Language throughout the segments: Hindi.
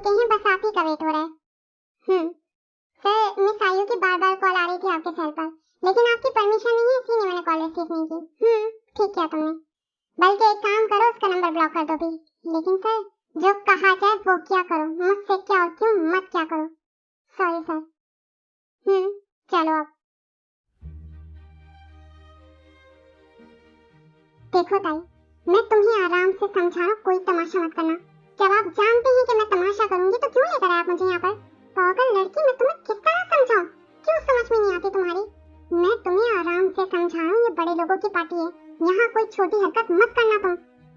रुके हैं, बस आप ही का वेट हो रहा है। सर, मिस आयु की बार-बार कॉल आ रही थी आपके सेल पर, लेकिन आपकी परमिशन नहीं है, इसलिए मैंने कॉल रिसीव नहीं की। ठीक किया तुमने। बल्कि एक काम करो, उसका नंबर ब्लॉक कर दो भी। लेकिन सर, जो कहा जाए वो क्या करो, मुझसे क्या और क्यों मत क्या करो। Sorry sir. चलो अब। देखो ताई, मैं तुम्हें आराम से समझा रहा हूं, कोई तमाशा मत करना। जब आप जानते हैं कि मैं तमाशा करूंगी तो क्यों लेकर आए आप मुझे यहाँ पर? पागल लड़की, मैं तुम्हें किस तरह समझाऊं? क्यों समझ में नहीं आती तुम्हारी? मैं तुम्हें आराम से समझा रहा हूं, ये बड़े लोगों की पार्टी है, यहाँ कोई छोटी हरकत मत करना तुम।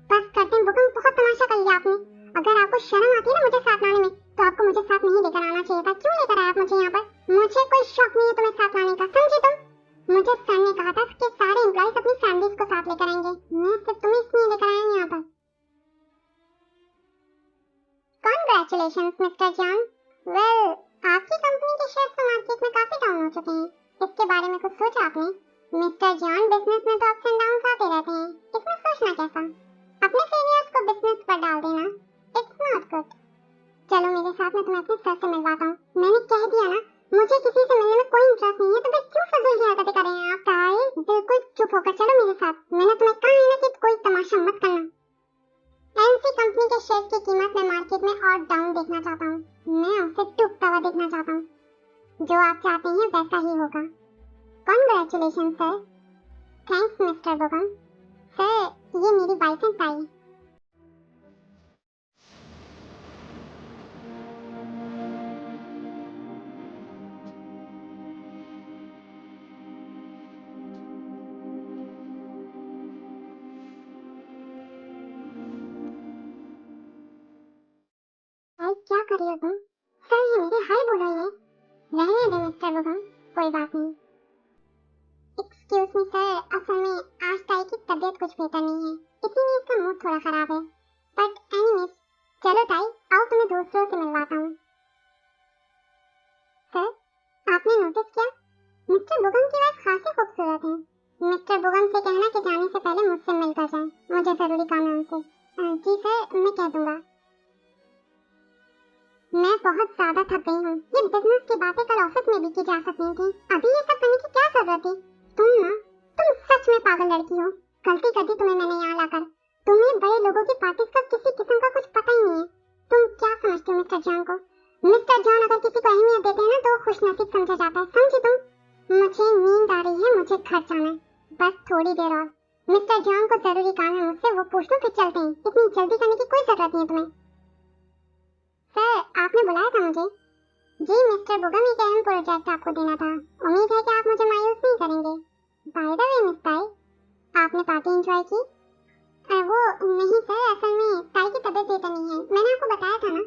बस करते भूकंप, बहुत तमाशा कर लिया आपने। अगर आपको शर्म आती है ना मुझे साथ लाने में, तो आपको मुझे साथ नहीं लेकर आना चाहिए था। क्यों लेकर आए आप मुझे यहाँ पर? मुझे कोई शौक नहीं है तुम्हें साथ लाने का, समझे तुम? मुझे सर ने कहा था कि सारे एम्प्लॉइज अपनी फैमिलीज को साथ लेकर आएंगे, मैं सिर्फ तुम्हें इसलिए लेकर आया हूं यहाँ पर। Congratulations mister John. वेल, आपकी कंपनी के शेयर्स तो मार्केट में काफी डाउन हो चुके हैं, इसके बारे में कुछ सोचा आपने? मिस्टर जॉन, बिजनेस में तो अप्स एंड डाउन्स आते रहते हैं, इसमें सोचना कैसा? अपने फेलियर्स को बिजनेस पर डाल देना, इट्स नॉट गुड। चलो मेरे साथ, मैं तुम्हें अपने सर से मिलवाता हूँ। मैंने कह दिया ना, मुझे किसी से मिलने में कोई इंटरेस्ट नहीं है, तो फिर क्यों फजूल की हरकतें कर रहे हैं आप? ताई, बिल्कुल चुप होकर चलो मेरे साथ। मैंने तुम्हें कहा है ना कि कोई तमाशा मत करना। एनसी कंपनी के शेयर की कीमत में मार्केट में और डाउन देखना चाहता हूँ। मैं उसे डूबता हुआ देखना चाहता हूँ। जो आप चाहते हैं वैसा ही होगा। Congratulation sir. Thanks mister Bogam. Sir, ये मेरी वाइफ एंड ताई। क्या कर रही हो तुम? सर, ये मेरे हाय बोल रही है। रहने दे मिस्टर बोगम, कोई बात नहीं। एक्सक्यूज मी सर, असल में आज ताई की तबीयत कुछ बेहतर नहीं है, इसीलिए इसका मूड थोड़ा खराब है। बट एनीवेज, चलो ताई, आओ तुम्हें दोस्तों से मिलवाता हूँ। सर, आपने नोटिस किया, मिस्टर बोगम की वाइफ खासी खूबसूरत है। मिस्टर बोगम से कहना कि जाने से पहले मुझसे मिलकर जाएं, मुझे जरूरी काम है उनसे। जी सर, मैं कह दूंगा। मैं बहुत ज्यादा थक गई हूँ। ये बिजनेस की बातें कल ऑफिस में भी की जा सकती थी, अभी ये सब करने की क्या जरूरत थी? तुम सच में पागल लड़की हो। गलती कर दी तुम्हें मैंने यहाँ लाकर। तुम्हें बड़े लोगों की पार्टीज का किसी किस्म का कुछ पता ही नहीं है। तुम क्या समझते हो मिस्टर जॉन को? मिस्टर जॉन अगर किसी को अहमियत देते हैं ना तो खुशनसीब समझा जाता है, समझी तुम? मुझे नींद आ रही है, मुझे घर जाना है, बस थोड़ी देर और। मिस्टर जॉन को जरूरी काम है मुझसे, वो पूछ लो फिर चलते हैं। इतनी जल्दी करने की कोई जरूरत नहीं है तुम्हें। सर, आपने बुलाया था मुझे? जी मिस्टर बोगम, एक अहम प्रोजेक्ट आपको देना था। उम्मीद है कि आप मुझे मायूस नहीं करेंगे। बाय द वे मिस ताई, आपने पार्टी एंजॉय की? वो नहीं सर, असल में ताई की तबीयत बेहतर नहीं है, मैंने आपको बताया था ना।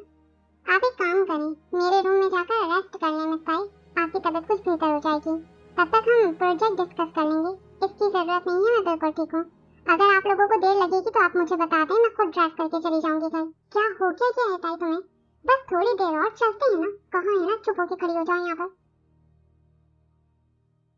आप एक काम करें, मेरे रूम में जाकर रेस्ट कर लें मिस ताई, आपकी तबीयत कुछ बेहतर हो जाएगी। तब तक हम प्रोजेक्ट डिस्कस कर लेंगे। इसकी जरूरत नहीं है, मैं बिल्कुल ठीक हूँ। अगर आप लोगों को देर लगेगी तो आप मुझे बता दें, मैं खुद ड्राइव करके चली जाऊंगी घर। क्या हो क्या है ताई तुम्हें? बस थोड़ी देर और, चलते हैं ना। कहाँ है ना, चुप होके खड़ी हो जाओ यहाँ पर।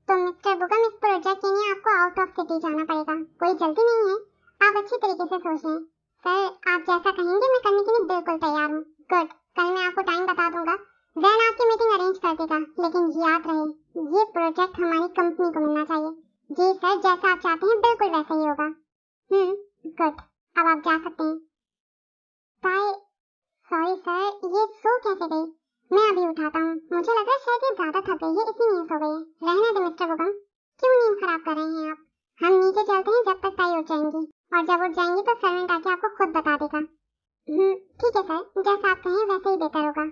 तो मिस्टर बोगम, इस प्रोजेक्ट के लिए आपको आउट ऑफ सिटी जाना पड़ेगा। कोई जल्दी नहीं है, आप अच्छी तरीके से सोच लें। सर, आप जैसा कहेंगे मैं करने के लिए बिल्कुल तैयार हूँ। गुड, कल मैं आपको टाइम बता दूंगा, देन आपकी मीटिंग अरेंज कर देगा। लेकिन याद रहे, ये प्रोजेक्ट हमारी कंपनी को मिलना चाहिए। जी सर, जैसा आप चाहते हैं बिल्कुल वैसा ही होगा। गुड, अब आप जा सकते हैं। बाय। सॉरी सर, ये सो कैसे गई? मैं अभी उठाता हूँ। मुझे लगा शायद ये ज्यादा थक गई है, इसीलिए सो गई है। रहने दे मिस्टर बोगम, क्यों नींद खराब कर रहे हैं आप? हम नीचे चलते हैं जब तक ताई उठ जाएंगी, और जब उठ जाएंगी तो सर्वेंट आके आपको खुद बता देगा। ठीक है सर, जैसा आप कहें वैसे ही बेहतर होगा।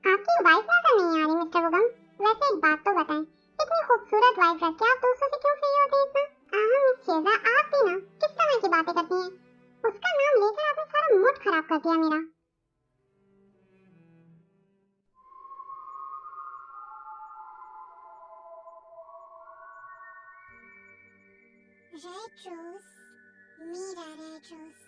आपकी वाइफ नजर नहीं आ रही मिस्टर बोगम। वैसे एक बात तो बताएं, इतनी खूबसूरत वाइफ रख के आप दूसरों से क्यों फ्री होते हैं इतना? मिस शेजा, आप भी ना किस तरह की बातें करती हैं? उसका नाम लेकर आपने सारा मूड खराब कर दिया मेरा। रेड रोज, मेरा रेड रोज।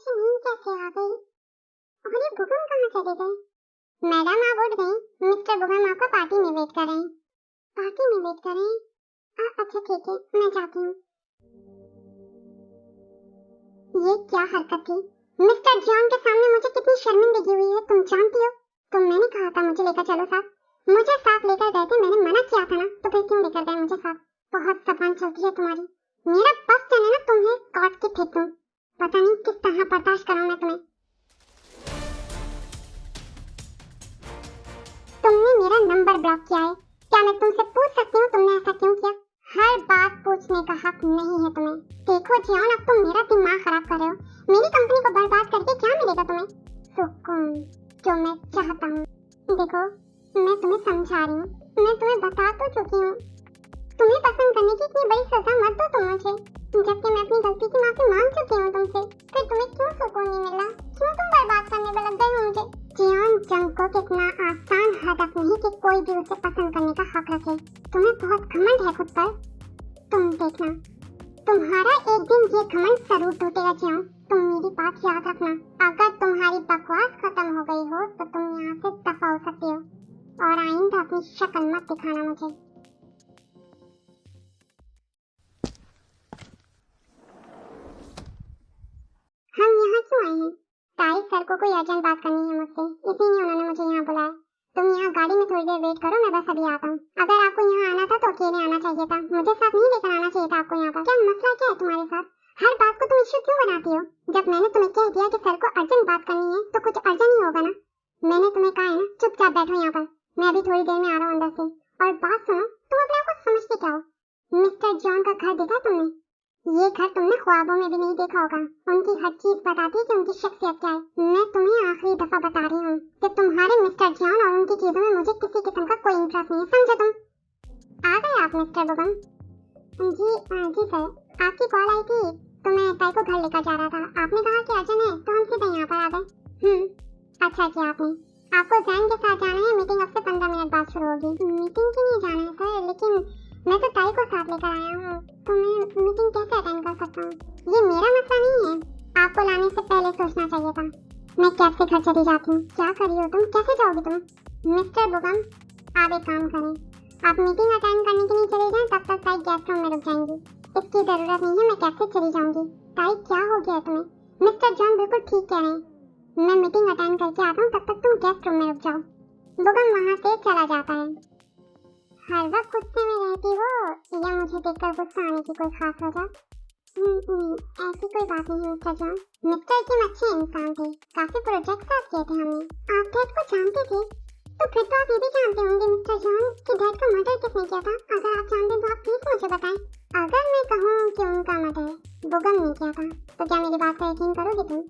मुझे नींद कैसे आ गई? और ये बुगम कहाँ चले गए? मैडम आप उठ गई? मिस्टर बुगम आपका पार्टी में वेट कर रहे हैं। पार्टी में वेट कर रहे हैं? अच्छा ठीक है, मैं जाती हूँ। ये क्या हरकत थी? मिस्टर जॉन के सामने मुझे कितनी शर्मिंदगी हुई है तुम जानती हो? तो मैंने कहा था मुझे लेकर चलो साथ, मुझे साथ लेकर गए थे, मैंने मना किया था ना, तो फिर क्यों लेकर गए मुझे साथ? बहुत जबान चलती है तुम्हारी। मेरा बस चले ना तुम्हें काट के फेंक दूं। पता नहीं किस तरह बर्दाश्त करूं मैं तुम्हें। तुमने मेरा नंबर ब्लॉक किया है, क्या मैं तुमसे पूछ सकती हूँ तुमने ऐसा क्यों किया? हर बात पूछने का हक नहीं है तुम्हें। देखो जियान, अब तुम मेरा दिमाग खराब कर रहे हो। मेरी कंपनी को बर्बाद करके क्या मिलेगा तुम्हें? सुकून जो मैं चाहता हूँ। देखो मैं तुम्हें समझा रही हूँ, मैं तुम्हें बता तो चुकी हूँ। तुम्हें पसंद करने की इतनी बड़ी सजा मत दो तुम मुझे, जबकि मैं अपनी गलती की माफी मांग चुकी हूँ तुमसे। फिर तुम्हें क्यों सुकून नहीं मिला? क्यों तुम बर्बाद करने में लग गए हो मुझे? जियान, जंग को इतना आसान हदफ नहीं कि कोई भी उसे पसंद करने का हक रखे। तुम्हें बहुत घमंड है खुद पर। तुम देखना, तुम्हारा एक दिन ये घमंड जरूर टूटेगा जियान। तुम मेरी बात याद रखना। अगर तुम्हारी बकवास खत्म हो गई हो तो तुम यहाँ से दफा हो सकती हो, और आइंदा अपनी शक्ल मत दिखाना मुझे। हम यहाँ क्यों आए हैं? ताई सर को कोई अर्जेंट बात करनी है मुझसे, इसीलिए उन्होंने मुझे यहाँ बुलाया। तुम यहाँ गाड़ी में थोड़ी देर वेट करो, मैं बस अभी आता हूँ। अगर आपको यहाँ आना था तो अकेले आना चाहिए था, मुझे साथ नहीं लेकर आना चाहिए था आपको यहाँ पर। क्या मसला क्या है तुम्हारे साथ? हर बात को तुम इश्यू क्यों बनाती हो? जब मैंने तुम्हें कह दिया कि सर को अर्जेंट बात करनी है तो कुछ अर्जेंट ही होगा ना। मैंने तुम्हें कहा है ना, चुपचाप बैठो यहाँ पर, मैं अभी थोड़ी देर में आ रहा हूँ अंदर से। और बात सुनो, तुम अपने आप को समझते क्या हो? मिस्टर जॉन का घर देखा तुमने? ये घर तुमने ख्वाबों में भी नहीं देखा होगा। उनकी हर चीज बताती है कि उनकी शख्सियत क्या है। मैं तुम्हें आखिरी दफा बता रही हूँ कि तुम्हारे मिस्टर जॉन और उनकी चीजों में मुझे किसी किस्म का कोई इंटरेस्ट नहीं है, समझे तुम? आ गए आप मिस्टर बुगम? जी सर, आपकी कॉल आई थी तो मैं ताई को घर लेकर जा रहा था। आपने कहा कि अर्जेंट है तो हम सीधे यहाँ पर आ गए। अच्छा किया आपने। आपको जैन के साथ जाना है, मीटिंग अब से 15 मिनट बाद शुरू होगी। मीटिंग के लिए जाना है सर, लेकिन मैं तो ताई को साथ लेकर आया हूँ, तो मैं मीटिंग कैसे अटेंड कर सकता हूँ? ये मेरा मसला नहीं है, आपको लाने से पहले सोचना चाहिए था। मैं कैब से घर चली जाती हूँ। क्या कर रही हो तुम? कैसे जाओगी तुम? मिस्टर बुगम, आप एक काम करें, आप मीटिंग अटेंड करने के लिए चले जाएं, तब तक ताई गेस्ट रूम में रुक जाएंगी। इसकी जरूरत नहीं है, मैं कैब से चली जाऊंगी। ताई क्या हो गया तुम्हें? मिस्टर जॉन बिल्कुल ठीक कह रहे हैं, मैं मीटिंग अटेंड करके आता हूँ, तब तक तुम गेस्ट रूम में रुक जाओ। बुगम वहाँ से चला जाता है। हर वक्त गुस्से में रहती हो या मुझे देखकर गुस्सा आने की कोई खास वजह? ऐसी कोई बात नहीं मिस्टर जॉन। मिस्टर किम अच्छे इंसान थे, काफी प्रोजेक्ट साथ किए थे हमने। आप डैड को जानते थे? तो फिर तो आप ये भी जानते होंगे मिस्टर जॉन कि डैड का मर्डर किसने किया था। अगर आप जानते तो आप प्लीज मुझे बताएं। अगर मैं कहूँ कि उनका मर्डर बुगम ने किया था तो क्या मेरी बात पर यकीन करोगे तुम?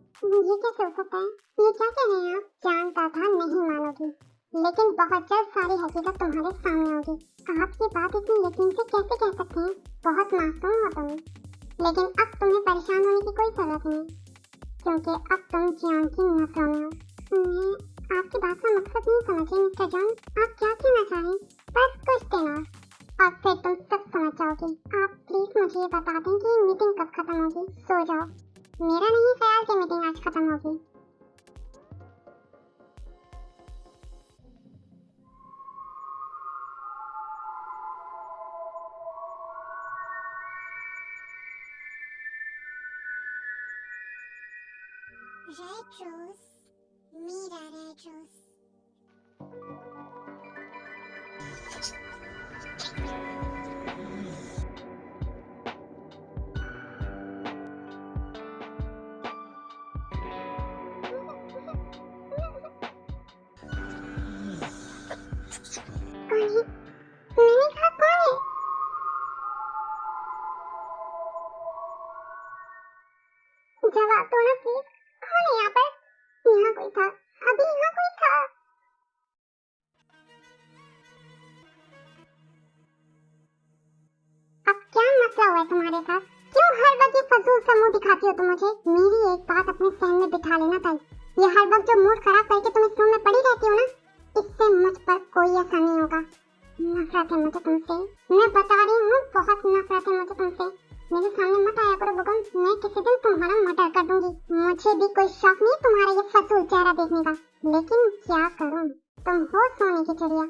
ये कैसे हो सकता है? ये क्या कह रहे हैं आप? जानता था नहीं मानोगी, लेकिन बहुत जल्द सारी हकीकत तुम्हारे सामने होगी। आप ये बात इतनी यकीन से कैसे कह सकते हैं? बहुत मासूम हो तुम, लेकिन अब तुम्हें परेशान होने की कोई जरूरत नहीं, क्योंकि अब तुम जियान की नजरों में हो। मैं आपकी बात का मकसद नहीं समझी मिस्टर जॉन, आप क्या कहना चाह रहे हैं? बस कुछ दिन और फिर तुम सब समझ जाओगे। आप प्लीज मुझे ये बता दें कि मीटिंग कब खत्म होगी। सो जाओ, मेरा नहीं ख्याल कि मीटिंग आज खत्म होगी। रेड रोज, मेरा रेड रोज। कौन है? मैंने कहा कौन है? जवाब दो ना प्लीज, कौन है यहाँ पर? यहाँ कोई था, अभी यहाँ कोई था। अब क्या मसला हुआ है तुम्हारे साथ? क्यों हर वक्त ये फजूल सा मुंह दिखाती हो तुम मुझे? मेरी एक बात अपने सहन में बिठा लेना ताई, ये हर वक्त जो मूड खराब करके तुम इस रूम में पड़ी रहती हो ना, इससे मुझ पर कोई असर नहीं होगा। नफरत है मुझे तुमसे, मैं बता रही हूँ, बहुत नफरत है मुझे तुमसे। मेरे सामने मत आया करो बुगम, मैं किसी दिन तुम्हारा मर्डर कर दूंगी। मुझे मुझे भी कोई शौक नहीं तुम्हारा ये फजूल चेहरा देखने का, लेकिन क्या करूं, तुम हो सोने की चिड़िया,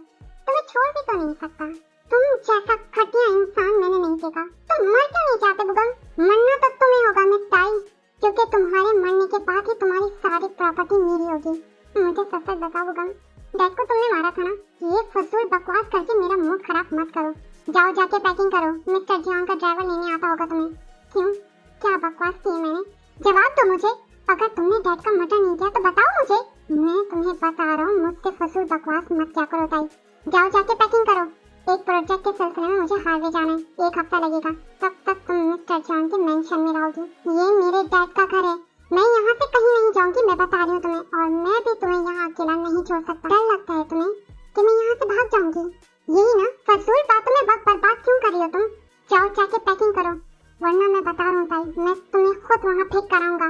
तुम्हें छोड़ भी तो नहीं सकता। तुम जैसा घटिया इंसान मैंने नहीं देखा। तुम मर क्यों नहीं चाहते बुगम? मरना तो तुम्हें होगा मिस टाई, क्योंकि तुम्हारे मरने के बाद ही तुम्हारी सारी प्रॉपर्टी मेरी होगी। मुझे सच सच बताओ बुगम, डैड को तुमने मारा था ना? ये फजूल बकवास करके मेरा मूड खराब मत करो। जाओ जाके पैकिंग करो, मिस्टर जियोंग का ड्राइवर लेने आता होगा तुम्हें। क्यों, क्या बकवास की है मैंने? जवाब दो मुझे। अगर तुमने डैड का मर्डर नहीं किया तो बताओ मुझे। मैं तुम्हें बता रहा हूँ, मुझसे फजूल बकवास मत क्या करो ताई। जाओ जाके पैकिंग करो, एक प्रोजेक्ट के सिलसिले में मुझे हार्वे जाना है, 1 हफ्ता लगेगा। तब तक तुम मिस्टर जॉन के मेंशन में रहोगी। ये मेरे डैड का घर है, मैं यहाँ से कहीं नहीं जाऊंगी, मैं बता रही हूँ तुम्हें। और मैं भी तुम्हें यहाँ अकेला नहीं छोड़ सकता। डर लगता है तुम्हें कि मैं यहाँ से भाग जाऊंगी? यही ना, फजूल बातों में वक्त बर्बाद क्यों कर रही हो तुम? जाओ जाके पैकिंग करो, वरना मैं बता रहा हूँ ताई, मैं तुम्हें खुद वहाँ फेंक कर आऊंगा।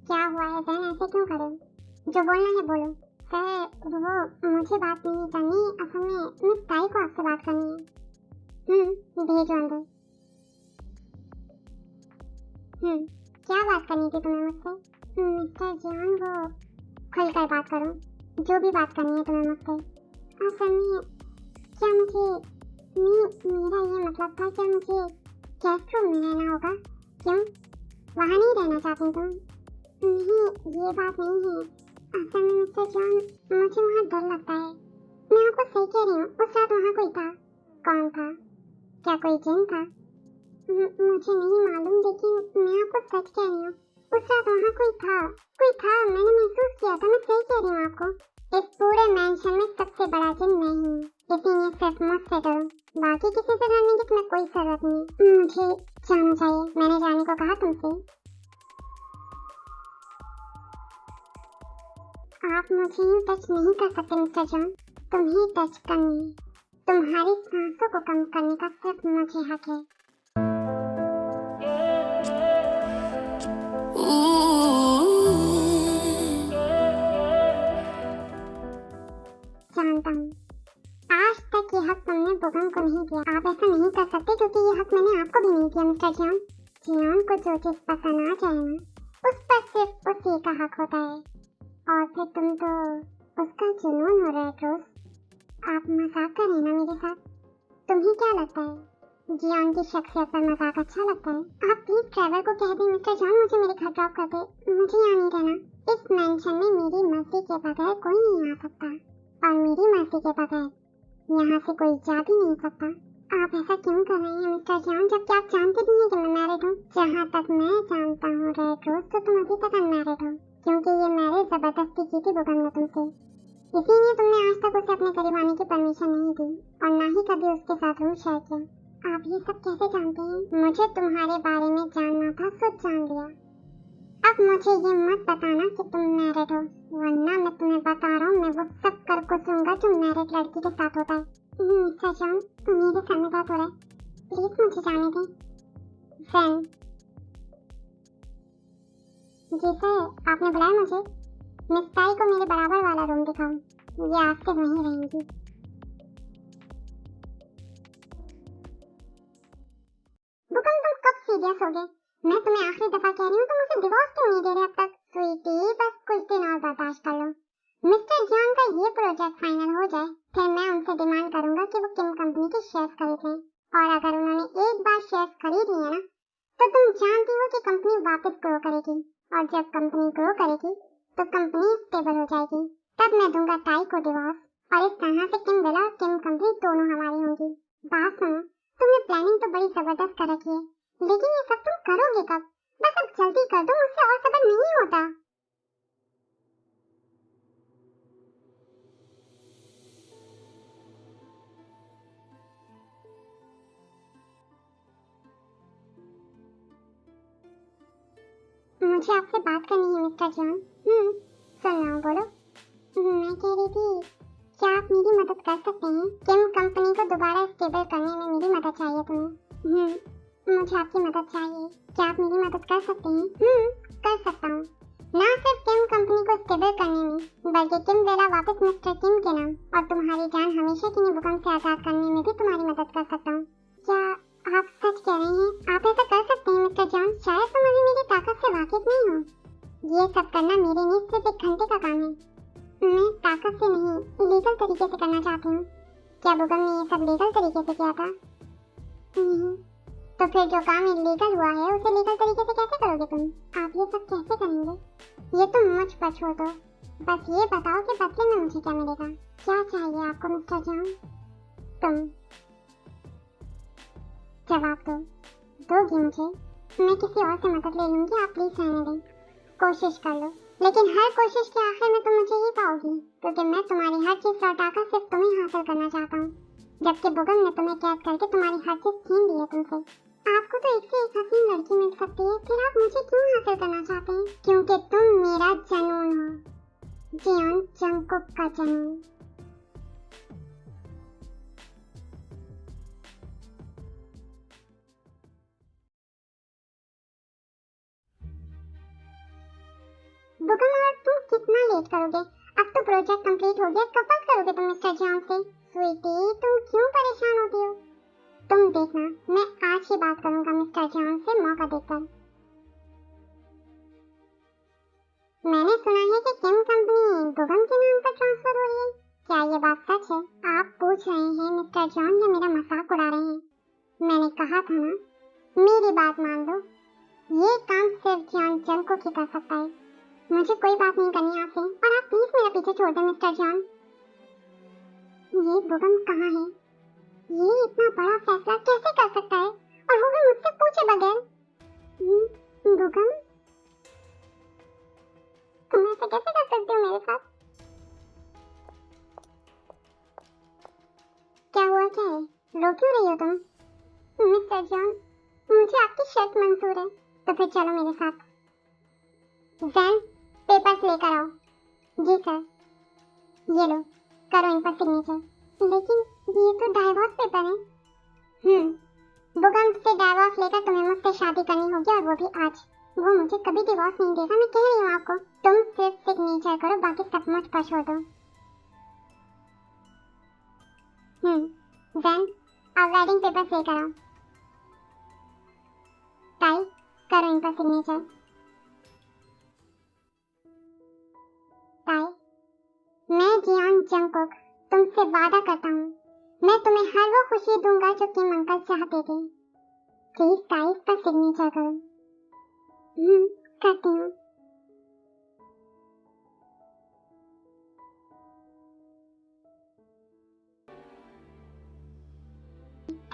क्या हुआ है बहन, ऐसे क्यों करे? जो बोलना है बोलो। सर वो मुझे बात नहीं करनी, असल में मिस टाई को आपसे बात करनी है। भेजो अंदर। क्या बात करनी थी तुम्हें मुझसे? मिस्टर जियोंग, वो खुलकर बात करो, जो भी बात करनी है तुम्हें मुझसे। असल में क्या मेरा ये मतलब था कि मुझे गेस्ट रूम में रहना होगा। क्यों, वहाँ नहीं रहना चाहती तुम? नहीं, ये बात नहीं है। असल में मिस्टर जॉन, मुझे वहाँ डर लगता है। मैं आपको सही कह रही हूँ, उस रात वहाँ कोई था। कौन था? क्या कोई जिन था? मुझे नहीं मालूम, लेकिन मैं आपको सच कह रही हूँ, उस रात वहाँ कोई था, मैंने महसूस किया था। मैं सही कह रही हूँ आपको। इस पूरे मैंशन में सबसे बड़ा जिन मैं ही हूँ, इसीलिए सिर्फ मुझसे डरो, बाकी किसी से डरने की तुम्हें कोई जरूरत नहीं। मुझे जाना चाहिए, मैंने जाने को कहा तुमसे। आप मुझे यूं टच नहीं कर सकते मिस्टर जॉन, तुम्हें टच करनी है। तुम्हारी सांसों को कम करने का सिर्फ मुझे हक है। जानता हूँ, आज तक ये हक तुमने बुगम को नहीं दिया। आप ऐसा नहीं कर सकते क्योंकि ये हक मैंने आपको भी नहीं दिया मिस्टर जियोंग। जियोंग को जो चीज पसंद आ जाए ना, उस पर सिर्फ उसी का हक होता है। और फिर तुम तो उसका जुनून हो रहा है क्रोस। आप मजाक कर रहे हैं ना मेरे साथ? तुम्हें क्या लगता है, जियोंग की शख्सियत पर मजाक अच्छा लगता है? आप प्लीज ड्राइवर को कह दें मिस्टर जॉन मुझे मेरे घर ड्रॉप कर दे, मुझे यहाँ नहीं रहना। इस मेंशन में मेरी मर्जी के बगैर कोई नहीं आ सकता, और मेरी मर्जी के बगैर यहाँ से कोई जा भी नहीं सकता। आप ऐसा क्यों कर रहे हैं मिस्टर जियोंग, जबकि आप जानते भी हैं कि मैं मैरिड हूँ? जहाँ तक मैं जानता हूँ रेड रोज, तो तुम अभी तक अनमैरिड हो, क्योंकि ये मैरिज जबरदस्ती की थी बुगम ने तुमसे। इसीलिए तुमने आज तक उसे अपने करीब आने की परमिशन नहीं दी, और ना ही कभी उसके साथ रूम शेयर किया। आप ये सब कैसे जानते हैं? मुझे तुम्हारे बारे में जानना था, सो जान लिया। अब मुझे ये मत बताना कि तुम मैरिड हो, वरना मैं तुम्हें बता रहा हूँ, मैं वो सब कर कुछूंगा जो मैरिड लड़की के साथ होता है। मिस्टर जॉन, मेरे सर में दर्द हो रहा है, प्लीज मुझे जाने दें। फ्रेंड जी सर, आपने बुलाया मुझे? मिस टाई को मेरे बराबर वाला रूम दिखाओ, ये आज से वहीं रहेंगी। बुगम, तुम कब सीरियस हो गए? मैं तुम्हें आखिरी दफा कह रही हूँ, तुम मुझे डिवोर्स क्यों नहीं दे रहे अब तक? स्वीटी, बस कुछ दिन और बर्दाश्त कर लो। मिस्टर जियोंग का ये प्रोजेक्ट फाइनल हो जाए, फिर मैं उनसे डिमांड करूंगा कि वो किम कंपनी के शेयर्स खरीद लें। और अगर उन्होंने एक बार शेयर्स खरीद लिए ना, तो तुम जानती हो कि कंपनी वापस ग्रो करेगी, और जब कंपनी ग्रो करेगी तो कंपनी स्टेबल हो जाएगी। तब मैं दूंगा टाई को डिवोर्स, और इस तरह से किम विला और किम कंपनी दोनों हमारी होंगी। बात सुनो, तुमने प्लानिंग तो बड़ी जबरदस्त कर रखी है, लेकिन ये सब तुम करोगे कब? बस अब जल्दी कर दो, मुझसे और सब्र नहीं होता। मुझे आपसे बात करनी है मिस्टर जॉन। सुन रहा हूँ, बोलो। मैं कह रही थी, क्या आप मेरी मदद कर सकते हैं? किम कंपनी को दोबारा स्टेबल करने में मेरी मदद चाहिए तुम्हें। मुझे आपकी मदद चाहिए, क्या आप मेरी मदद कर सकते हैं? कर सकता हूँ। ना सिर्फ किम कंपनी को स्टेबल करने में, बल्कि किम विला वापस मिस्टर किम के नाम और तुम्हारी जान हमेशा के लिए भूकंप से आजाद करने में भी तुम्हारी मदद कर सकता हूँ। क्या आप सच कह रहे हैं? आप ऐसा कर सकते हैं? तो फिर जो काम इलीगल हुआ है उसे लीगल तरीके से कैसे करोगे तुम? आप ये सब कैसे करेंगे? ये तो मुझ पर छोड़ दो, बस ये बताओ कि बदले में मुझे क्या मिलेगा? क्या चाहिए आपको मिस्टर जॉन? तुम जवाब दो, दोगी मुझे? मैं किसी और से मदद ले लूंगी, आप प्लीज रहने दें। कोशिश कर लो, लेकिन हर कोशिश के आखिर में तुम मुझे ही पाओगी, क्योंकि मैं तुम्हारी हर चीज लौटाकर सिर्फ तुम्हें हासिल करना चाहता हूँ, जबकि बुगम ने तुम्हें कैद करके तुम्हारी हर चीज छीन ली है तुमसे। आपको तो एक से एक हसीन लड़की मिल सकती है, फिर आप मुझे क्यों हासिल करना चाहते हैं? क्योंकि तुम मेरा जुनून हो, जियोन जंगकुक का जुनून। बुगम, और तुम कितना लेट करोगे? अब तो प्रोजेक्ट कंप्लीट हो गया, कब बात करोगे तुम मिस्टर जॉन से? स्वीटी, तुम क्यों परेशान होती हो? तुम देखना, मैं आज ही बात करूंगा मिस्टर जॉन से मौका देकर। मैंने सुना है कि किम कंपनी बुगम के नाम पर ट्रांसफर हो रही है। क्या ये बात सच है? आप पूछ रहे हैं मिस्टर जॉन या मेरा मजाक उड़ा रहे हैं? मैंने कहा था ना, मेरी बात मान लो, ये काम सिर्फ जॉन जंगकुक ही कर सकता है। मुझे कोई बात नहीं करनी आपसे, और आप प्लीज मेरा पीछे छोड़ दें मिस्टर जॉन। ये बुगम कहाँ है? ये इतना बड़ा फैसला कैसे कर सकता है, और वो भी मुझसे पूछे बगैर? बुगम, तुम ऐसे कैसे कर सकते हो मेरे साथ? क्या हुआ, क्या है? रो क्यों रही हो तुम? मिस्टर जॉन, मुझे आपकी शर्त मंजूर है, तो फिर चलो मेरे साथ। जैन, पेपर्स लेकर आओ। जी सर। ये लो, करो इन पर सिग्नेचर। लेकिन ये तो डाइवोर्स पेपर है। बुगम से डाइवोर्स लेकर तुम्हें मुझसे शादी करनी होगी, और वो भी आज। वो मुझे कभी डिवोर्स नहीं देगा, मैं कह रही हूँ आपको। तुम सिर्फ सिग्नेचर करो, बाकी सब मुझ पर छोड़ दो। देन अब वेडिंग पेपर्स लेकर आओ। टाई, करो इन पर सिग्नेचर। टाई, मैं जियोन जंगकुक तुमसे वादा करता हूँ, मैं तुम्हें हर वो खुशी दूंगा जो किम अंकल चाहते थे। प्लीज टाइप पर सिग्नेचर करो। करती हूँ।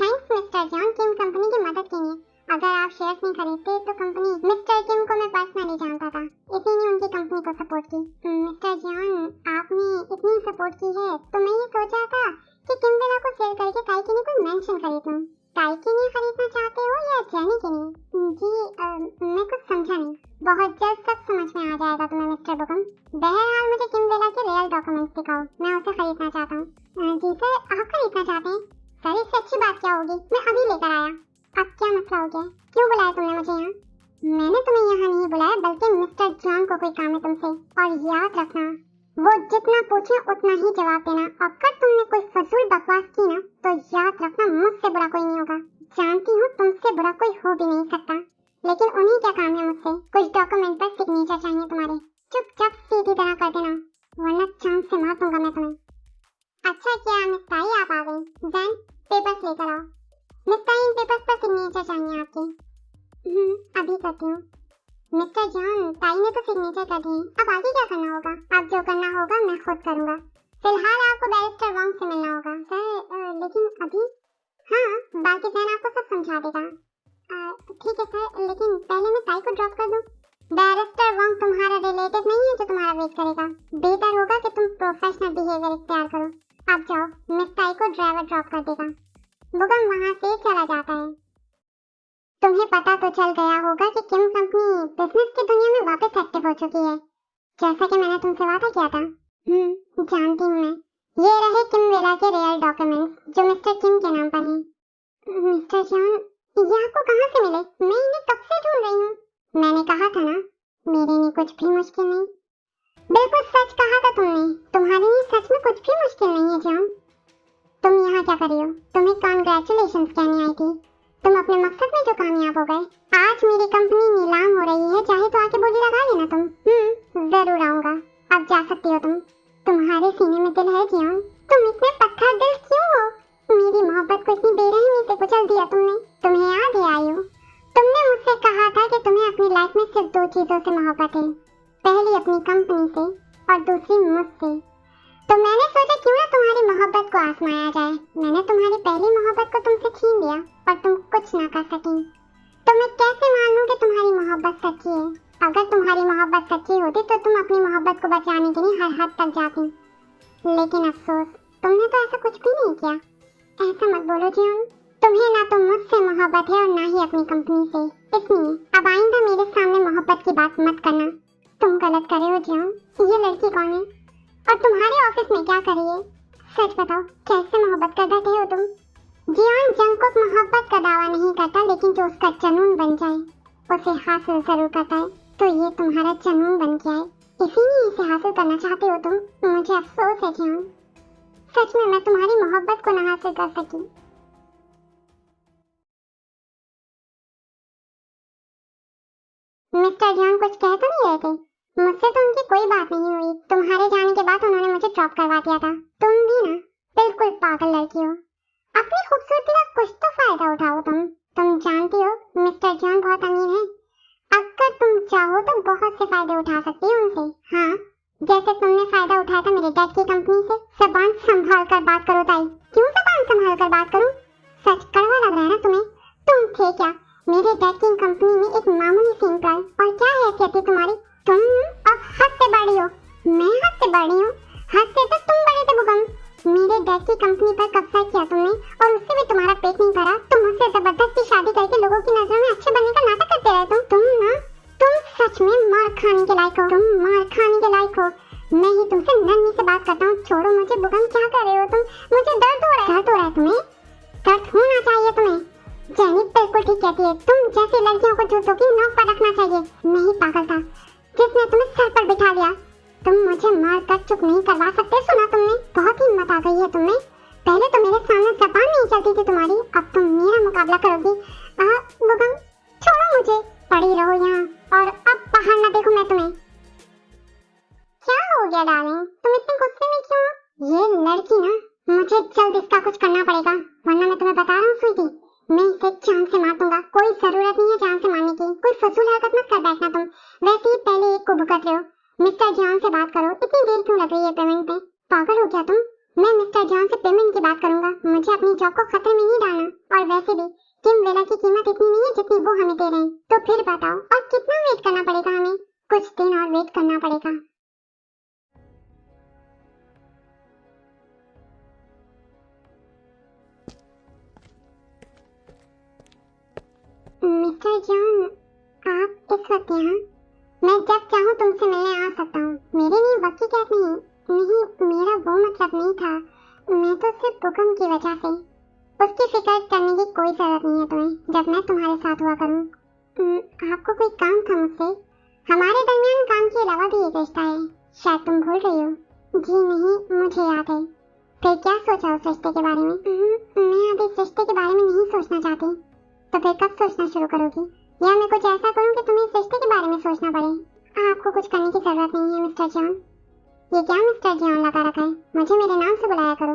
थैंक्स मिस्टर जॉन किम कंपनी की मदद के लिए। अगर आप शेयर्स नहीं खरीदते तो कंपनी मिस्टर किम को मैं पर्सनली जानता था, इसीलिए उनकी कंपनी को सपोर्ट की। मिस्टर जॉन, आपने इतनी सपोर्ट की है तो मैं ये सोचा था कि किम वेला को सेल करके काई के लिए कोई मेंशन खरीद लूं। काई के लिए खरीदना चाहते हो या जेनी के लिए? जी मैं कुछ समझा नहीं। बहुत जल्द सब समझ में आ जाएगा तुम्हें मिस्टर बुगम। बहरहाल मुझे किम वेला के रियल डॉक्यूमेंट्स दिखाओ, मैं उसे खरीदना चाहता हूँ। जी सर, आप खरीदना चाहते हैं? सर, इससे अच्छी बात क्या होगी, मैं अभी लेकर आया। अब क्या मसला हो गया? क्यों बुलाया तुमने मुझे यहाँ? मैंने तुम्हें यहाँ नहीं बुलाया, बल्कि मिस्टर जॉन को कोई काम है तुमसे। और याद रखना, वो जितना पूछे उतना ही जवाब देना। अगर तुमने कोई फजूल बकवास की ना, तो याद रखना मुझसे बुरा कोई नहीं होगा। जानती हूँ तुमसे बुरा कोई हो भी नहीं सकता, लेकिन उन्हीं क्या काम है मुझसे। कुछ डॉक्यूमेंट पर सिग्नेचर चाहिए तुम्हारे। चुपचाप सीधी तरह कर देना, वरना चांस से मार दूंगा मैं तुम्हें। अच्छा किया मिस ताई, आप आ गई। जैन, पेपर्स लेकर आओ। मिस्टर, इन पेपर्स पर सिग्नेचर चाहिए आपके। अभी करती हूँ। मिस्टर जॉन, ताई ने तो सिग्नेचर कर दिए, अब आगे क्या करना होगा? अब जो करना होगा मैं खुद करूँगा। फिलहाल आपको बैरिस्टर वांग से मिलना होगा। सर, लेकिन अभी? हाँ, बाकी जैन आपको सब समझा देगा। ठीक है सर, लेकिन पहले मैं ताई को ड्रॉप कर दूँ। बैरिस्टर वांग तुम्हारा रिलेटिव नहीं है जो तुम्हारा वेट करेगा। बेहतर होगा कि तुम प्रोफेशनल बिहेवियर इख्तियार करो। अब जाओ, मिस ताई को ड्राइवर ड्रॉप कर देगा। बुगम वहाँ से चला जाता है। तुम्हें पता तो चल गया होगा कि किम कंपनी बिजनेस की दुनिया में वापस एक्टिव हो चुकी है, जैसा कि मैंने तुमसे वादा किया था। जानती हूँ मैं। ये रहे किम वेला के रियल डॉक्यूमेंट्स जो मिस्टर किम के नाम पर हैं। मिस्टर जॉन, ये आपको कहाँ से मिले? मैं इन्हें कब से ढूंढ रही हूँ। मैंने कहा था ना, मेरे लिए कुछ भी मुश्किल नहीं। बिल्कुल सच कहा था तुमने, तुम्हारे लिए सच में कुछ भी मुश्किल नहीं है जॉन। तुम यहाँ क्या कर रही हो? तुम्हें कांग्रेचुलेशंस कहने आई थी। तुम अपने मकसद में जो कामयाब हो गए। आज मेरी कंपनी नीलाम हो रही है, चाहे तो आके बोली लगा लेना तुम। जरूर आऊंगा। अब जा सकती हो तुम। तुम्हारे सीने में दिल है जियोन। तुम इतने पत्थर दिल क्यों हो? मेरी मोहब्बत को इतनी बेरहमी से कुचल दिया तुमने। तुम्हें याद है आयु, तुमने मुझसे कहा था कि तुम्हें अपनी लाइफ में सिर्फ 2 चीजों से मोहब्बत है, पहली अपनी कंपनी से और दूसरी मुझसे। तो मैंने सोचा क्यों ना तुम्हारी मोहब्बत को आजमाया जाए। मैंने तुम्हारी पहली मोहब्बत को तुमसे छीन लिया और तुम कुछ ना कर सकी। तो मैं कैसे मान लूं कि तुम्हारी मोहब्बत सच्ची है? अगर तुम्हारी मोहब्बत सच्ची होती तो तुम अपनी मोहब्बत को बचाने के लिए हर हद तक जाती, लेकिन अफसोस तुमने तो ऐसा कुछ भी नहीं किया। ऐसा मत बोलो जियोन, तुम्हें ना तो मुझसे मोहब्बत है और ना ही अपनी कंपनी से, इसलिए अब आइंदा मेरे सामने मोहब्बत की बात मत करना। तुम गलत कर रहे हो जियोन। ये लड़की कौन है और तुम्हारे ऑफिस में क्या कर रही है? सच बताओ, कैसे मोहब्बत कर बैठे हो तुम? जियोन, जंगकुक मोहब्बत का दावा नहीं करता, लेकिन जो उसका जुनून बन जाए उसे हासिल जरूर करता है। तो ये तुम्हारा जुनून बन गया है, इसीलिए इसे हासिल करना चाहते हो तुम। मुझे अफसोस है जियोन, सच में मैं तुम्हारी मोहब्बत को न हासिल कर सकी। मिस्टर जॉन कुछ कह तो नहीं रहे थे? मुझसे तो उनकी कोई बात नहीं हुई। तुम्हारे जाने के बाद उन्होंने मुझे ड्रॉप करवा दिया था। तुम भी ना बिल्कुल पागल लड़की हो। अपनी खूबसूरती का कुछ तो फायदा उठाओ तुम जानती हो मिस्टर जॉन बहुत अमीर है। अगर तुम चाहो तो बहुत से फायदे उठा सकती हो उनसे। हाँ, जैसे तुमने फायदा उठाया था मेरे डैड की कंपनी से। ज़बान संभाल कर बात करो ताई। क्यों ज़बान संभाल कर बात करूं? सच कड़वा लग रहा है ना तुम्हें? तुम थे क्या मेरे डैड की कंपनी में एक मामूली सी एम्प्लॉय, और क्या हैसियत थी तुम्हारी? तुम अब हद से बड़ी हो। मैं हद से बड़ी हूँ? हद से तो तुम बड़े थे भूकंप। मेरे डैड की कंपनी पर कब्जा किया तुमने और उससे भी तुम्हारा पेट नहीं भरा। तुम मुझसे जबरदस्ती शादी करके लोगों की नजरों में अच्छे बनने का नाटक करते रहे। तुम सच में मार खाने के लायक हो। तुम मार खाने के लायक हो। मैं ही तुमसे नरमी से बात करता हूँ। छोड़ो मुझे भूकंप। क्या कर रहे हो तुम? मुझे दर्द हो रहा है। दर्द हो रहा है तुम्हें? दर्द होना चाहिए तुम्हें। जेनी बिल्कुल ठीक कहती है। तुम जैसी लड़कियों को जूतों की नोक पर रखना चाहिए। मैं ही पागल था जिसने तुम्हें सर पर बिठा लिया। तुम मुझे मार कर चुप नहीं करवा सकते। सुना तुमने? बहुत हिम्मत आ गई है तुम्हें। पहले तो मेरे सामने जबान नहीं चलती थी तुम्हारी, अब तुम मेरा मुकाबला करोगी। भूकंप छोड़ो मुझे। पड़ी रहो यहाँ और अब बाहर ना देखो मैं तुम्हें। क्या हो गया डार्लिंग, तुम इतने गुस्से में क्यों? ये लड़की ना, मुझे जल्द इसका कुछ करना पड़ेगा, वरना मैं तुम्हें बता रहा हूँ स्वीटी, मैं इसे जान से मार दूंगा। कोई जरूरत नहीं है जान से मारने की। कोई फजूल हरकत मत कर बैठना तुम। वैसे ही पहले एक को भुगत रहे हो। मिस्टर जॉन से बात करो। इतनी देर क्यों लग रही है पेमेंट पे? पागल हो क्या तुम? मैं मिस्टर जॉन से पेमेंट की बात करूंगा। मुझे अपनी जॉब को खतरे में नहीं डालना। और वैसे भी किम वेला की कीमत इतनी नहीं है जितनी वो हमें दे रहे हैं। तो फिर बताओ और कितना वेट करना पड़ेगा हमें? कुछ दिन और वेट करना पड़ेगा। मिस्टर जॉन, आप इस वक्त यहाँ? मैं जब चाहूँ तुमसे मिलने आ सकता हूँ। मेरे लिए वक्त की कैसे नहीं, मेरा वो मतलब नहीं था। मैं तो सिर्फ भूकंप की वजह से। उसकी फिक्र करने की कोई जरूरत नहीं है तुम्हें, जब मैं तुम्हारे साथ हुआ करूँ। आपको कोई काम था मुझसे? हमारे दरमियान काम के अलावा भी एक रिश्ता है, शायद तुम भूल रही हो। जी नहीं, मुझे याद है। फिर क्या सोचा उस रिश्ते के बारे में? मैं अब इस रिश्ते के बारे में नहीं सोचना चाहती। तो फिर कब सोचना शुरू करोगी? या मैं कुछ ऐसा करूं कि तुम्हें इस रिश्ते के बारे में सोचना पड़े? आपको कुछ करने की जरूरत नहीं है मिस्टर जॉन। ये क्या मिस्टर जॉन लगा रखा है? मुझे मेरे नाम से बुलाया करो।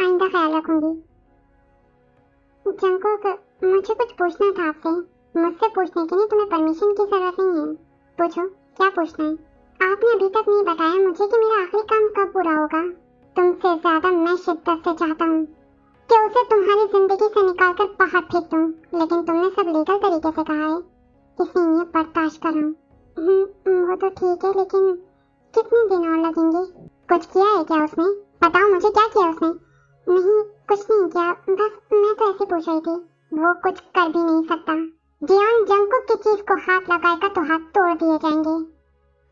आइंदा ख्याल रखूंगी। जंगकुक, मुझे कुछ पूछना था आपसे। मुझसे पूछने के लिए तुम्हें परमिशन की जरूरत नहीं है। पूछो, क्या पूछना है? आपने अभी तक नहीं बताया मुझे कि मेरा आखिरी काम कब पूरा होगा। तुमसे ज्यादा मैं शिद्दत से चाहता हूँ कि उसे तुम्हारी जिंदगी से निकालकर बाहर फेंक दूं, लेकिन तुमने सब लीगल तरीके से कहा है, इसलिए बर्दाश्त कर रहा हूँ। वो तो ठीक है, लेकिन कितने दिन और लगेंगे? कुछ किया है क्या उसने? बताओ मुझे, क्या किया उसने? नहीं, कुछ नहीं किया, बस मैं तो ऐसे पूछ रही थी। वो कुछ कर भी नहीं सकता। जियोन जंगकुक की चीज को हाथ लगाएगा तो हाथ तोड़ दिए जाएंगे।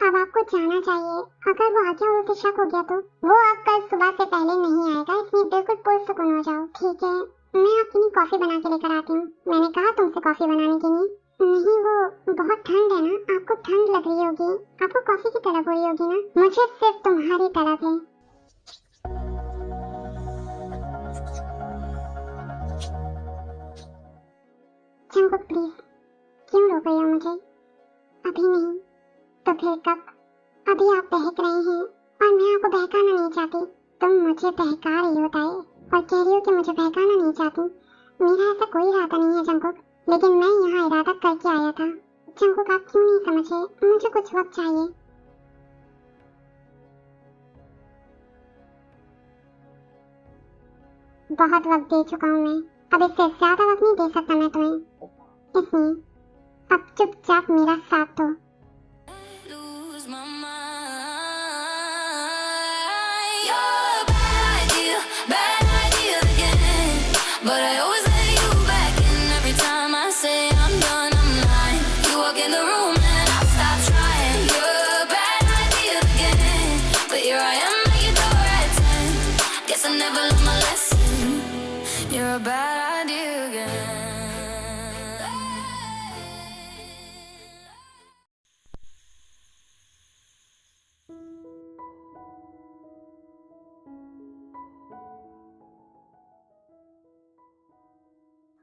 अब आपको जाना चाहिए। अगर वो आ गया और उसे शक हो गया तो? वो अब कल सुबह से पहले नहीं आएगा, इसलिए बिल्कुल पुरसुकून हो जाओ। ठीक है, मैं आपके लिए कॉफी बना के लेकर आती हूँ। मैंने कहा तुमसे कॉफी बनाने के लिए। नहीं, वो बहुत ठंड है ना, आपको ठंड लग रही होगी। आपको कॉफी की तलब हो रही होगी ना? मुझे सिर्फ तुम्हारी तलब है। जंगकुक प्लीज, क्यों रोक रही हो मुझे? अभी नहीं तो फिर कब? अभी आप बहक रहे हैं और मैं आपको बहकाना नहीं चाहती। तुम मुझे बहका रही हो ताई, और कह रही हो कि मुझे बहकाना नहीं चाहती। मेरा ऐसा कोई इरादा नहीं है जंकुक, लेकिन मैं यहाँ इरादा करके आया था। जंकुक आप क्यों नहीं समझे, मुझे कुछ वक्त चाहिए। बहुत वक्त दे चुका हूँ मैं, अब इससे ज्यादा वक्त नहीं दे सकता मैं तुम्हें, इसलिए अब चुपचाप मेरा साथ दो।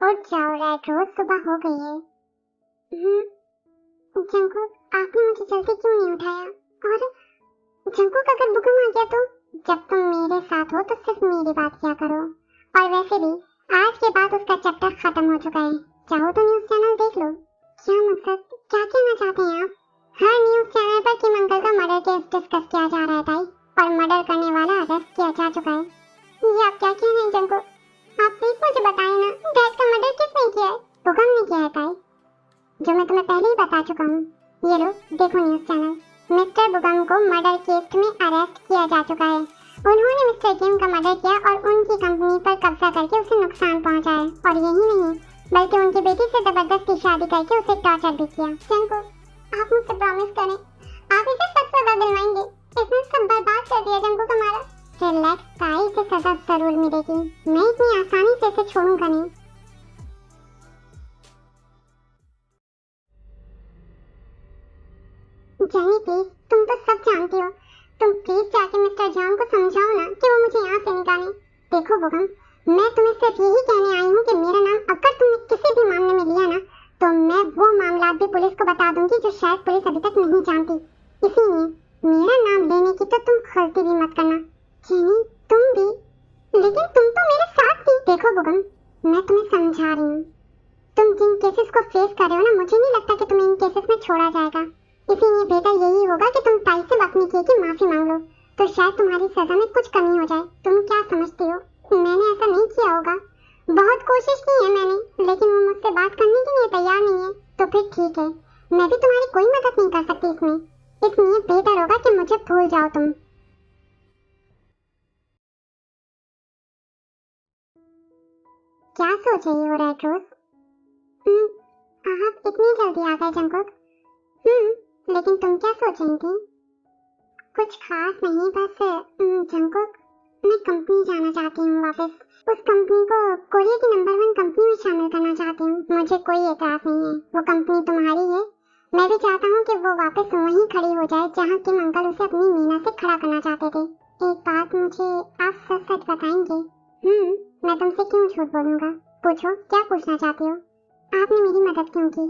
उठ जाओ रेड रोज, सुबह हो गई है। जंकुक आपने मुझे जल्दी क्यों नहीं उठाया? और जंकुक अगर बुकम आ गया तो? जब तुम मेरे साथ हो तो सिर्फ मेरी बात किया करो। और वैसे भी आज के बाद उसका चैप्टर खत्म हो चुका है, चाहो तो न्यूज चैनल देख लो। क्या मतलब, क्या कहना चाहते हैं आप? हर न्यूज चैनल पर किम अंकल का मर्डर केस डिस्कस किया जा रहा है ताई, और मर्डर करने वाला अरेस्ट किया जा चुका है। ये आप क्या कह रहे हैं जंकुक? आप प्लीज मुझे बताएं ना, डैड का मर्डर किसने किया है? बुकम ने किया है ताई, जो मैं तुम्हें पहले ही बता चुका हूँ। ये लो देखो न्यूज चैनल, मिस्टर बुकम को मर्डर केस में अरेस्ट किया जा चुका है। उन्होंने मिस्टर किम का मर्डर किया और उनकी कंपनी पर कब्जा करके उसे नुकसान पहुंचाया, और यही नहीं बल्कि उनकी बेटी से जबरदस्ती शादी करके उसे टॉर्चर भी किया। जंकुक आप मुझसे प्रॉमिस करें, आप इसे सच सजा दिलवाएंगे? इसने सब बर्बाद कर दिया जंकुक हमारा। रिलैक्स ताई, इसे सजा जरूर मिलेगी, मैं इतनी आसानी से इसे छोड़ूंगा नहीं। जेनी प्लीज, तुम तो सब जानती हो, तुम प्लीज जाके मिस्टर जॉन को समझाओ ना कि वो मुझे यहाँ से निकालें। देखो बुकम, मैं तुम्हें सिर्फ यही कहने आई हूँ कि मेरा नाम अगर तुमने किसी भी मामले में लिया ना, तो मैं वो मामला भी पुलिस को बता दूंगी जो शायद पुलिस अभी तक नहीं जानती। इसीलिए मेरा नाम लेने की तो तुम गलती भी मत करना। जेनी तुम भी, लेकिन तुम तो मेरे साथ थी। देखो बुकम, मैं तुम्हें समझा रही हूँ, तुम जिन केसेस को फेस कर रहे हो ना, मुझे नहीं लगता कि तुम्हें इन केसेस में छोड़ा जाएगा। इसीलिए बेहतर यही होगा कि तुम ताई से अपनी किए की माफी मांग लो, तो शायद तुम्हारी सजा में कुछ कमी हो जाए। तुम क्या समझती हो, मैंने ऐसा नहीं किया होगा? बहुत कोशिश की है मैंने, लेकिन वो मुझसे बात करने के लिए तैयार नहीं है। तो फिर ठीक है, मैं भी तुम्हारी कोई मदद नहीं कर सकती इसमें, इसलिए बेहतर होगा कि मुझे भूल जाओ तुम। क्या सोच रही हो रेड रोज? आप इतनी जल्दी आ गए जंकुक। लेकिन तुम क्या सोच रही थी? कुछ खास नहीं, बस जंकुक मैं कंपनी जाना चाहती हूँ वापस। उस कंपनी को कोरिया की नंबर 1 कंपनी में शामिल करना चाहती हूँ। मुझे कोई एतराज नहीं है, वो कंपनी तुम्हारी है। मैं भी चाहता हूँ कि वो वापस वहीं खड़ी हो जाए जहाँ किम अंकल उसे अपनी मीना से खड़ा करना चाहते थे। एक बात मुझे आप सच सच बताएंगे? मैं तुमसे क्यों झूठ बोलूँगा? पूछो, क्या पूछना चाहती हो? आपने मेरी मदद क्यों की?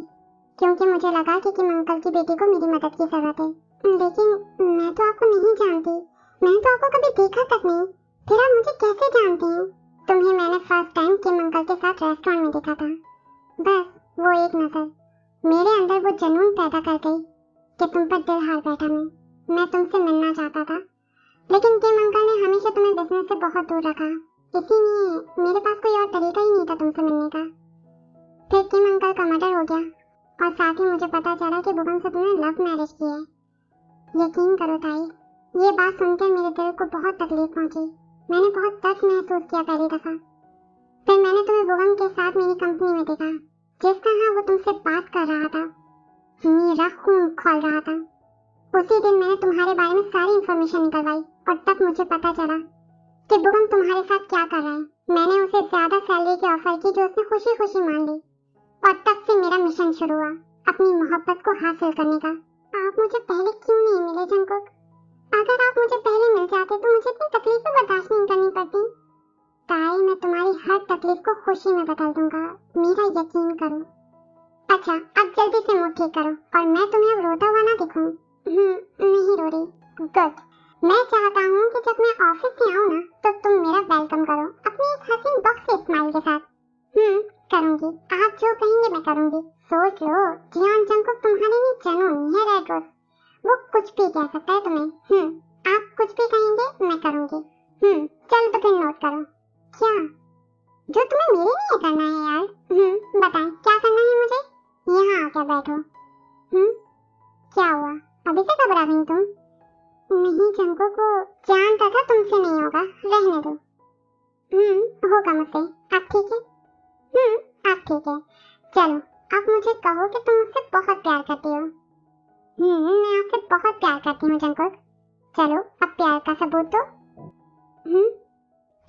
क्योंकि मुझे लगा कि किम अंकल की बेटी को मेरी मदद की जरूरत है। लेकिन मैं तो आपको नहीं जानती, मैंने तो आपको कभी देखा तक नहीं, फिर आप मुझे कैसे जानते हैं? तुम्हें मैंने फर्स्ट टाइम किम अंकल के साथ रेस्टोरेंट में देखा था। बस वो एक नजर मेरे अंदर वो जुनून पैदा कर गई कि तुम पर दिल हार बैठा। मैं तुमसे मिलना चाहता था, लेकिन किम अंकल ने हमेशा तुम्हें बिजनेस से बहुत दूर रखा, इसीलिए मेरे पास कोई और तरीका ही नहीं था तुमसे मिलने का। फिर किम अंकल का मर्डर हो गया, और साथ ही मुझे पता चला कि बुकम से तुमने लव मैरिज की है। यकीन करो ताई, ये बात सुनकर मेरे दिल को बहुत तकलीफ पहुंची। मैंने बहुत दर्द महसूस किया पहली दफा। फिर मैंने तुम्हें बुकम के साथ मेरी कंपनी में देखा, जिस तरह वो तुमसे बात कर रहा था, मेरा खून खोल रहा था। उसी दिन मैंने तुम्हारे बारे में सारी इंफॉर्मेशन निकलवाई, और तब मुझे पता चला कि बुकम तुम्हारे साथ क्या कर रहा है। मैंने उसे ज्यादा सैलरी की ऑफर की, जो उसने खुशी खुशी मान ली, और तब से मेरा मिशन शुरू हुआ अपनी मोहब्बत को हासिल करने का। आप मुझे पहले क्यों नहीं मिले जंकुक? अगर आप मुझे पहले मिल जाते तो मुझे इतनी तकलीफें बर्दाश्त नहीं करनी पड़ती। ताई, मैं तुम्हारी हर तकलीफ को खुशी में बदल दूंगा, मेरा यकीन करो। अच्छा, अब जल्दी से मुंह ठीक करो, और मैं तुम्हें अब रोता हुआ ना दिखूं। नहीं रो रही। गुड, मैं चाहता हूँ कि जब मैं ऑफिस से आऊँ ना तो तुम मेरा वेलकम करो अपनी एक हसीन बख्श स्माइल के साथ। करूँगी, आप जो कहेंगे मैं करूँगी। सोच लो, जियान जंगकुक तुम्हारे लिए जनूनी है रेड रोज। वो कुछ भी कह सकता है तुम्हें। आप कुछ भी कहेंगे मैं करूँगी। चलो तो फिर नोट करो। क्या? जो तुम्हें मेरे लिए करना है यार। बताएं क्या करना है मुझे? यहाँ आकर बैठो। क्या हुआ, अभी से घबरा रही तुम? नहीं जंगकुक, को जानता था तुमसे नहीं होगा, रहने दो। होगा मुझसे। आप ठीक है? आप ठीक है। चलो आप मुझे कहो कि तुम मुझसे बहुत प्यार करती हो। मैं आपसे बहुत प्यार करती हूँ जंगकुक। चलो अब प्यार का सबूत दो।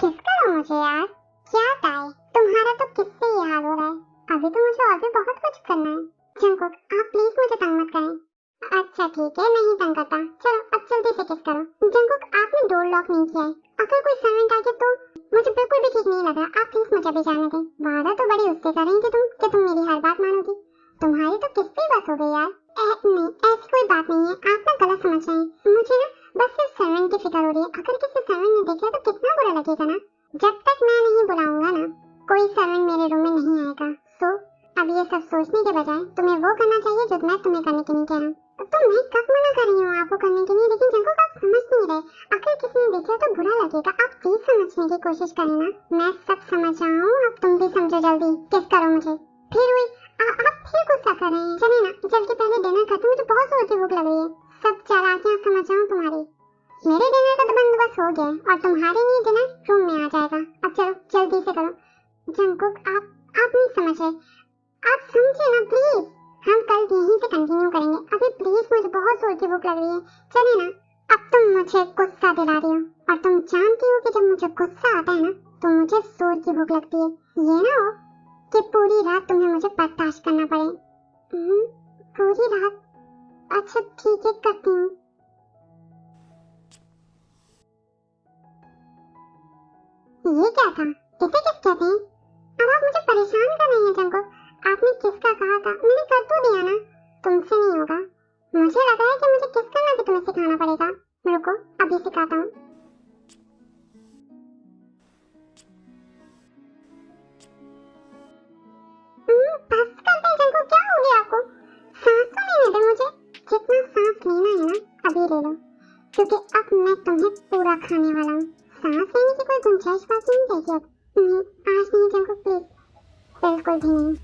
किस करो मुझे यार। क्या ताए, तुम्हारा तो किससे ये हाल हो रहा है? अभी तो मुझे और भी बहुत कुछ करना है। जंगकुक आप प्लीज मुझे तंग मत करें। अच्छा ठीक है, नहीं तंग करता। चलो अब जल्दी से किस करो। जंगकुक आपने डोर लॉक नहीं किया है, अगर कोई सर्वेंट आ गया तो मुझे बिल्कुल भी ठीक नहीं लग रहा। आप प्लीज मुझे भी जाने दें। वादा तो बड़ी उससे कर रही थी तुम कि तुम मेरी हर बात मानोगी। तुम्हारी तो किससे बस हो गई यार। नहीं ऐसी कोई बात नहीं है, आप ना गलत समझ रहे हैं। मुझे ना बस सिर्फ सर्वेंट की फिक्र हो रही है। अगर किसी सर्वेंट ने देखा तो कितना बुरा लगेगा ना। जब तक मैं नहीं बुलाऊंगा ना कोई सर्वेंट मेरे रूम में नहीं आएगा। सो अब ये सब सोचने के बजाय तुम्हें वो करना चाहिए जो मैं तुम्हें करने के लिए कह रहा हूँ। तो मैं कब मना कर रही हूँ आपको करने के लिए, लेकिन जंगकुक आप समझ नहीं रहे। अगर किसी ने देखा तो बुरा लगेगा। आप प्लीज समझने की कोशिश करें ना। मैं सब समझ रहा हूँ, अब तुम भी समझो। जल्दी किस करो मुझे। फिर हुई आप फिर गुस्सा कर रहे हैं। चलिए ना जल्दी पहले डिनर करते, मुझे बहुत जोर से भूख लग रही है। सब चालाकियां समझ रहा हूँ तुम्हारी। मेरे डिनर का तो बंदोबस्त हो गया और तुम्हारे लिए डिनर रूम में आ जाएगा। अब चलो जल्दी से करो। जंगकुक आप नहीं समझ रहे। आप समझे ना प्लीज। हम कल यहीं से कंटिन्यू करेंगे। अभी प्लीज मुझे बहुत जोर की भूख लग रही है। चलिए ना। अब तुम मुझे गुस्सा दिला रही हो और तुम जानती हो कि जब मुझे गुस्सा आता है ना तो मुझे जोर की भूख लगती है। ये ना हो कि पूरी रात तुम्हें मुझे बर्दाश्त करना पड़े। पूरी रात? अच्छा ठीक है, करती हूँ। ये क्या था? इसे किस कहते हैं? अब आप मुझे परेशान कर रहे हैं जंगकुक। आपने किसका कहा था, मैंने कर तो दिया ना। तुमसे नहीं होगा। मुझे लगा है कि मुझे किस करना भी तुम्हें सिखाना पड़ेगा। रुको अभी सिखाता हूँ। बस कर दे जंगकुक, क्या हो गया आपको? सांस तो लेने दे मुझे। जितना सांस लेना है ना अभी ले लो, क्योंकि अब मैं तुम्हें पूरा खाने वाला हूँ। सांस लेने की कोई गुंजाइश बाकी नहीं रहेगी अब। नहीं आज नहीं जंगकुक, प्लीज बिल्कुल भी नहीं।